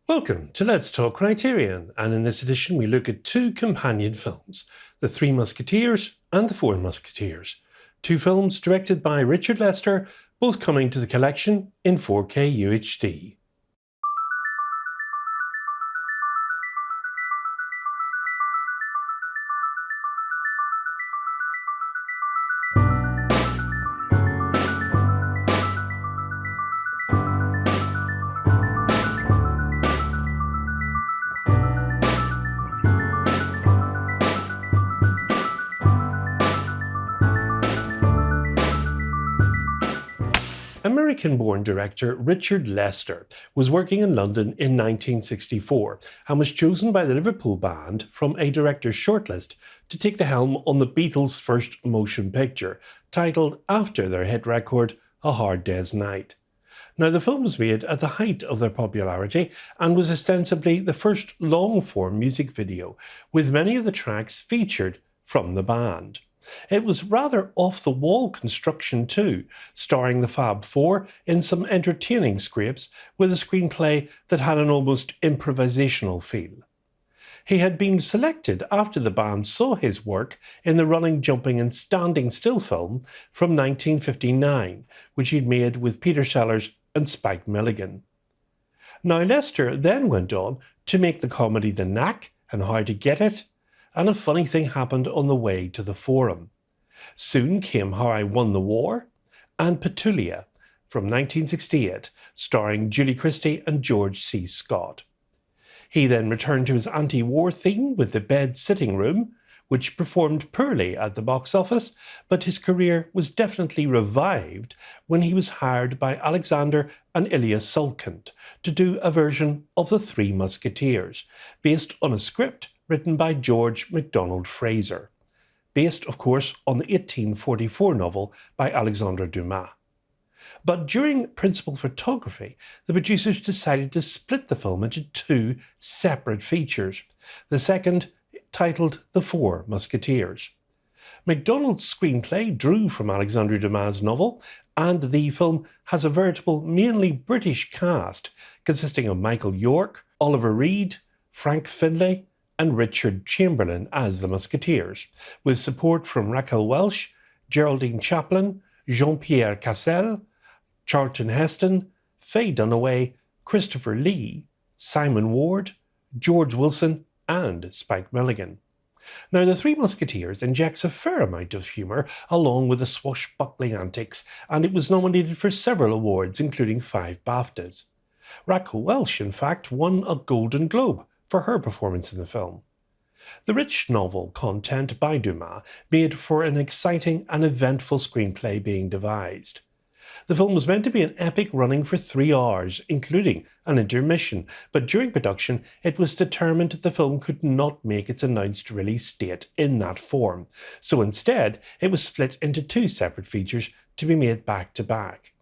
Welcome to Let's Talk Criterion, and in this edition we look at two companion films, The Three Musketeers and The Four Musketeers, two films directed by Richard Lester, both coming to the collection in 4K UHD. American-born director Richard Lester was working in London in 1964 and was chosen by the Liverpool band from a director's shortlist to take the helm on the Beatles' first motion picture, titled after their hit record A Hard Day's Night. Now, the film was made at the height of their popularity and was ostensibly the first long-form music video, with many of the tracks featured from the band. It was rather off-the-wall construction too, starring the Fab Four in some entertaining scrapes with a screenplay that had an almost improvisational feel. He had been selected after the band saw his work in the running, jumping and standing still film from 1959, which he'd made with Peter Sellers and Spike Milligan. Now, Lester then went on to make the comedy The Knack and How to Get It, and a funny thing happened on the way to the Forum. Soon came How I Won the War and Petulia from 1968, starring Julie Christie and George C. Scott. He then returned to his anti-war theme with The Bed Sitting Room, which performed poorly at the box office, but his career was definitely revived when he was hired by Alexander and Ilya Salkind to do a version of The Three Musketeers, based on a script written by George MacDonald Fraser, based, of course, on the 1844 novel by Alexandre Dumas. But during principal photography, the producers decided to split the film into two separate features, the second titled The Four Musketeers. MacDonald's screenplay drew from Alexandre Dumas' novel, and the film has a veritable mainly British cast consisting of Michael York, Oliver Reed, Frank Finlay, and Richard Chamberlain as the Musketeers, with support from Raquel Welch, Geraldine Chaplin, Jean-Pierre Cassel, Charlton Heston, Faye Dunaway, Christopher Lee, Simon Ward, George Wilson, and Spike Milligan. Now, The Three Musketeers injects a fair amount of humour along with the swashbuckling antics, and it was nominated for several awards, including 5 BAFTAs. Raquel Welch, in fact, won a Golden Globe for her performance in the film. The rich novel content by Dumas made for an exciting and eventful screenplay being devised. The film was meant to be an epic running for 3 hours, including an intermission, but during production it was determined the film could not make its announced release date in that form, so instead it was split into 2 separate features to be made back to back.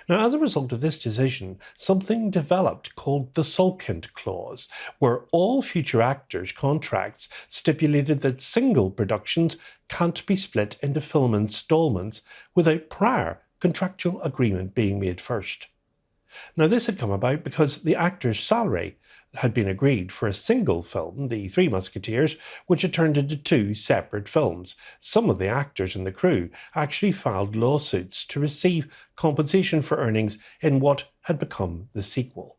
Now, as a result of this decision, something developed called the Salkind clause, where all future actors' contracts stipulated that single productions can't be split into film installments without prior contractual agreement being made first. Now, this had come about because the actor's salary had been agreed for a single film, The Three Musketeers, which had turned into 2 separate films. Some of the actors and the crew actually filed lawsuits to receive compensation for earnings in what had become the sequel.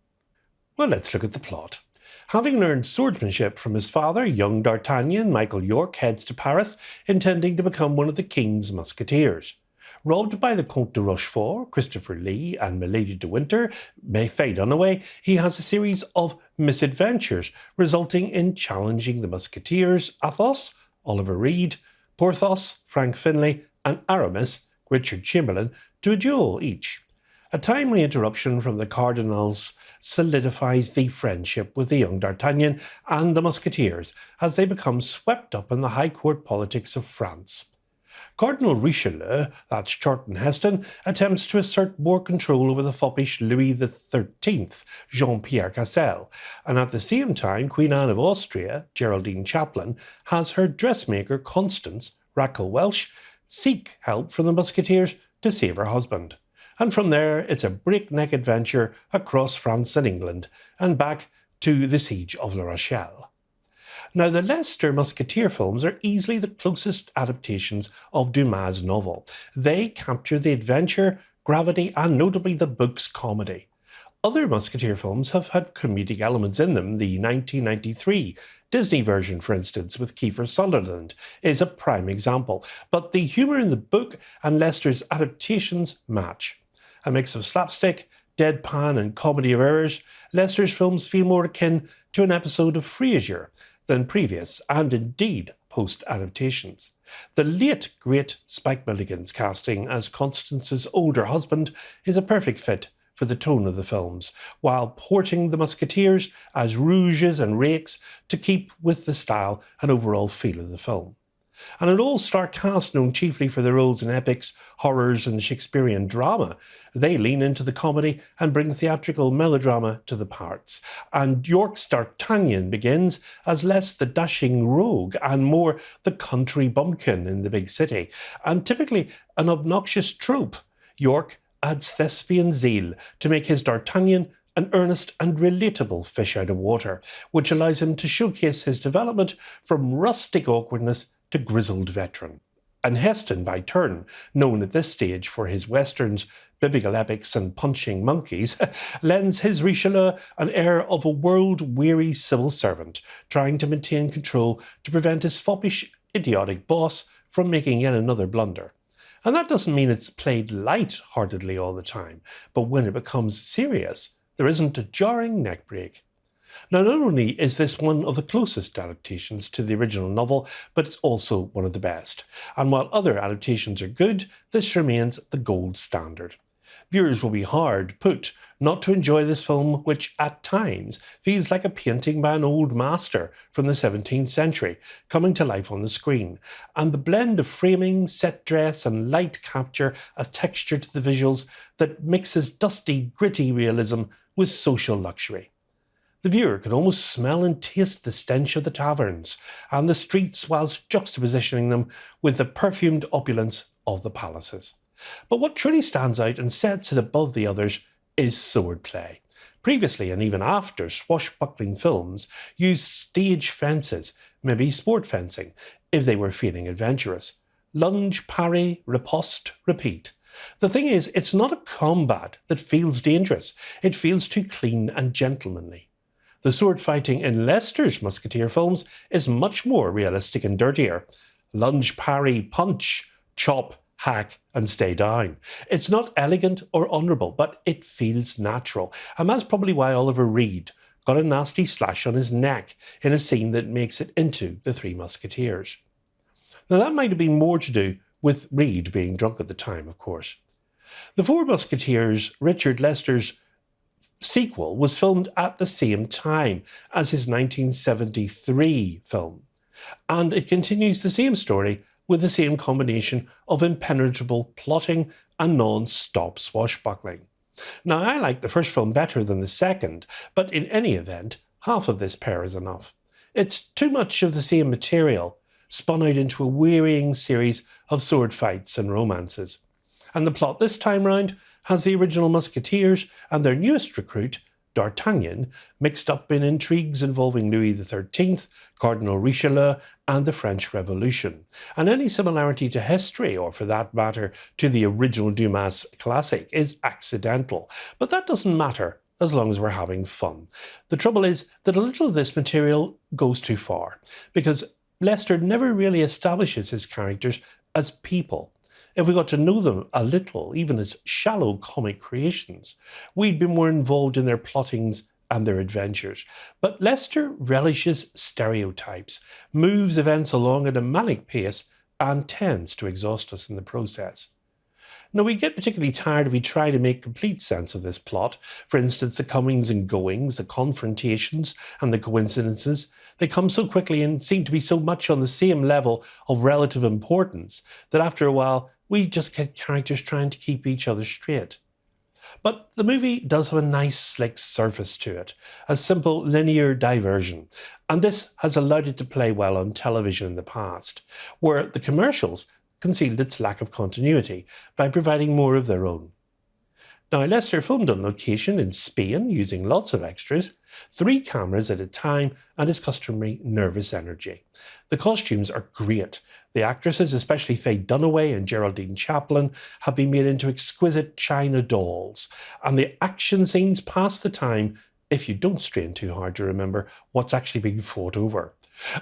Well, let's look at the plot. Having learned swordsmanship from his father, young D'Artagnan, Michael York, heads to Paris, intending to become one of the King's Musketeers. Robbed by the Comte de Rochefort, Christopher Lee, and Milady de Winter, Faye Dunaway, he has a series of misadventures, resulting in challenging the Musketeers Athos, Oliver Reed, Porthos, Frank Finlay, and Aramis, Richard Chamberlain, to a duel each. A timely interruption from the Cardinals solidifies the friendship with the young D'Artagnan and the Musketeers as they become swept up in the high court politics of France. Cardinal Richelieu, that's Charlton Heston, attempts to assert more control over the foppish Louis XIII, Jean-Pierre Cassel, and at the same time Queen Anne of Austria, Geraldine Chaplin, has her dressmaker Constance, Raquel Welch, seek help from the Musketeers to save her husband. And from there it's a breakneck adventure across France and England, and back to the Siege of La Rochelle. Now, the Leicester Musketeer films are easily the closest adaptations of Dumas' novel. They capture the adventure, gravity, and notably the book's comedy. Other Musketeer films have had comedic elements in them. The 1993 Disney version, for instance, with Kiefer Sutherland, is a prime example. But the humour in the book and Leicester's adaptations match. A mix of slapstick, deadpan, and comedy of errors, Leicester's films feel more akin to an episode of Frasier than previous and indeed post-adaptations. The late great Spike Milligan's casting as Constance's older husband is a perfect fit for the tone of the films, while porting the Musketeers as rouges and rakes to keep with the style and overall feel of the film. And an all-star cast known chiefly for their roles in epics, horrors and Shakespearean drama, they lean into the comedy and bring theatrical melodrama to the parts. And York's D'Artagnan begins as less the dashing rogue and more the country bumpkin in the big city. And typically an obnoxious trope, York adds thespian zeal to make his D'Artagnan an earnest and relatable fish out of water, which allows him to showcase his development from rustic awkwardness to grizzled veteran. And Heston, by turn, known at this stage for his westerns, biblical epics and punching monkeys, lends his Richelieu an air of a world-weary civil servant trying to maintain control to prevent his foppish, idiotic boss from making yet another blunder. And that doesn't mean it's played light-heartedly all the time, but when it becomes serious, there isn't a jarring neck break. Now, not only is this one of the closest adaptations to the original novel, but it's also one of the best. And while other adaptations are good, this remains the gold standard. Viewers will be hard put not to enjoy this film, which at times feels like a painting by an old master from the 17th century, coming to life on the screen. And the blend of framing, set dress and light capture as texture to the visuals that mixes dusty, gritty realism with social luxury. The viewer can almost smell and taste the stench of the taverns and the streets whilst juxtapositioning them with the perfumed opulence of the palaces. But what truly stands out and sets it above the others is swordplay. Previously and even after, swashbuckling films used stage fences, maybe sport fencing, if they were feeling adventurous. Lunge, parry, riposte, repeat. The thing is, it's not a combat that feels dangerous. It feels too clean and gentlemanly. The sword fighting in Leicester's Musketeer films is much more realistic and dirtier. Lunge, parry, punch, chop, hack and stay down. It's not elegant or honourable, but it feels natural. And that's probably why Oliver Reed got a nasty slash on his neck in a scene that makes it into the Three Musketeers. Now that might have been more to do with Reed being drunk at the time, of course. The Four Musketeers, Richard Leicester's sequel, was filmed at the same time as his 1973 film. And it continues the same story with the same combination of impenetrable plotting and non-stop swashbuckling. Now, I like the first film better than the second, but in any event, half of this pair is enough. It's too much of the same material, spun out into a wearying series of sword fights and romances. And the plot this time round has the original Musketeers and their newest recruit, D'Artagnan, mixed up in intrigues involving Louis XIII, Cardinal Richelieu, and the French Revolution. And any similarity to history, or for that matter, to the original Dumas classic, is accidental. But that doesn't matter as long as we're having fun. The trouble is that a little of this material goes too far, because Leicester never really establishes his characters as people. If we got to know them a little, even as shallow comic creations, we'd be more involved in their plottings and their adventures. But Leicester relishes stereotypes, moves events along at a manic pace, and tends to exhaust us in the process. Now, we get particularly tired if we try to make complete sense of this plot. For instance, the comings and goings, the confrontations and the coincidences. They come so quickly and seem to be so much on the same level of relative importance that after a while, we just get characters trying to keep each other straight. But the movie does have a nice slick surface to it, a simple linear diversion, and this has allowed it to play well on television in the past, where the commercials concealed its lack of continuity by providing more of their own. Now, Lester filmed on location in Spain using lots of extras, 3 cameras at a time, and his customary nervous energy. The costumes are great. The actresses, especially Faye Dunaway and Geraldine Chaplin, have been made into exquisite china dolls, and the action scenes pass the time if you don't strain too hard to remember what's actually being fought over.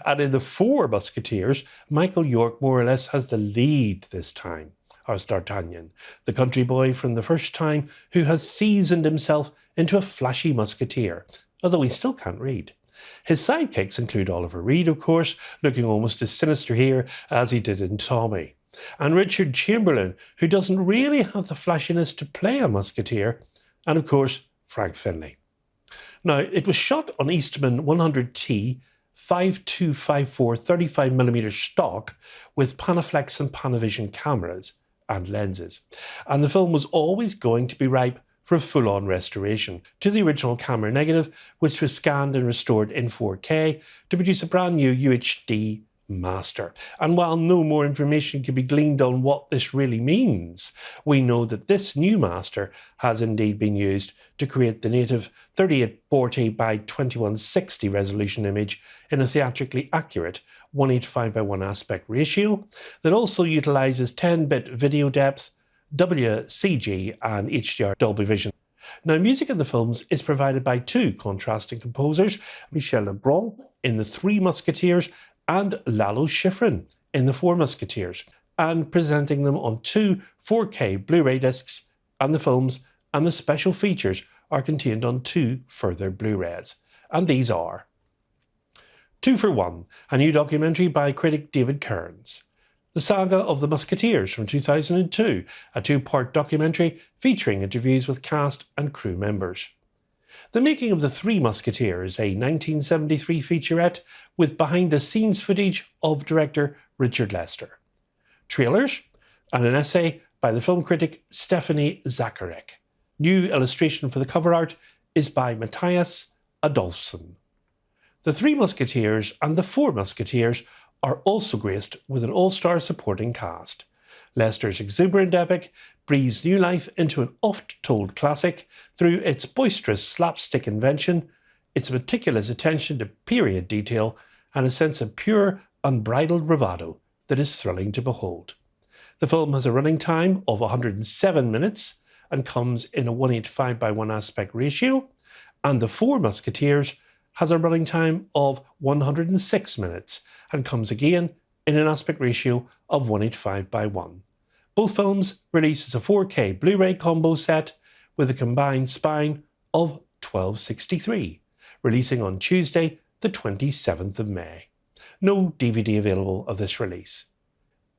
And in the Four Musketeers, Michael York more or less has the lead this time, as D'Artagnan, the country boy from the first time who has seasoned himself into a flashy musketeer, although he still can't read. His sidekicks include Oliver Reed, of course, looking almost as sinister here as he did in Tommy, and Richard Chamberlain, who doesn't really have the flashiness to play a musketeer, and of course Frank Finlay. Now, it was shot on Eastman 100T 5254 35mm stock with Panaflex and Panavision cameras and lenses, and the film was always going to be ripe for a full-on restoration to the original camera negative, which was scanned and restored in 4K to produce a brand new UHD master. And while no more information can be gleaned on what this really means, we know that this new master has indeed been used to create the native 3840 by 2160 resolution image in a theatrically accurate 185:1 aspect ratio that also utilises 10-bit video depth, WCG and HDR Dolby Vision. Now, music in the films is provided by 2 contrasting composers, Michel Legrand in the Three Musketeers and Lalo Schifrin in the Four Musketeers, and presenting them on 2 4K Blu-ray discs, and the films and the special features are contained on 2 further Blu-rays, and these are 2 for 1, a new documentary by critic David Kearns, The Saga of the Musketeers from 2002, a 2-part documentary featuring interviews with cast and crew members. The Making of the Three Musketeers, a 1973 featurette with behind-the-scenes footage of director Richard Lester. Trailers, and an essay by the film critic Stephanie Zacharek. New illustration for the cover art is by Matthias Adolfsson. The Three Musketeers and the Four Musketeers are also graced with an all-star supporting cast. Lester's exuberant epic breathes new life into an oft-told classic through its boisterous slapstick invention, its meticulous attention to period detail, and a sense of pure, unbridled bravado that is thrilling to behold. The film has a running time of 107 minutes and comes in a 185:1 aspect ratio, and The Four Musketeers has a running time of 106 minutes and comes again in an aspect ratio of 185:1. Both films release as a 4K Blu-ray combo set with a combined spine of 1263, releasing on Tuesday the 27th of May. No DVD available of this release.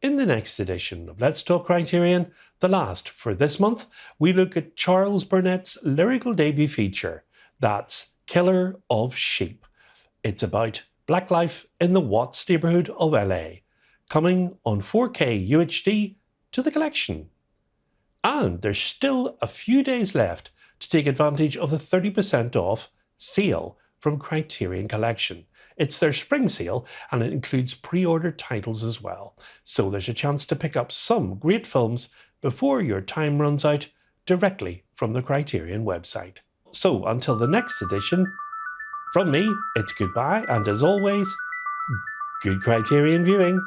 In the next edition of Let's Talk Criterion, the last for this month, we look at Charles Burnett's lyrical debut feature, that's Killer of Sheep. It's about black life in the Watts neighbourhood of LA, coming on 4K UHD to the collection. And there's still a few days left to take advantage of the 30% off sale from Criterion Collection. It's their spring sale and it includes pre-ordered titles as well. So there's a chance to pick up some great films before your time runs out directly from the Criterion website. So until the next edition, from me, it's goodbye, and as always, good Criterion viewing.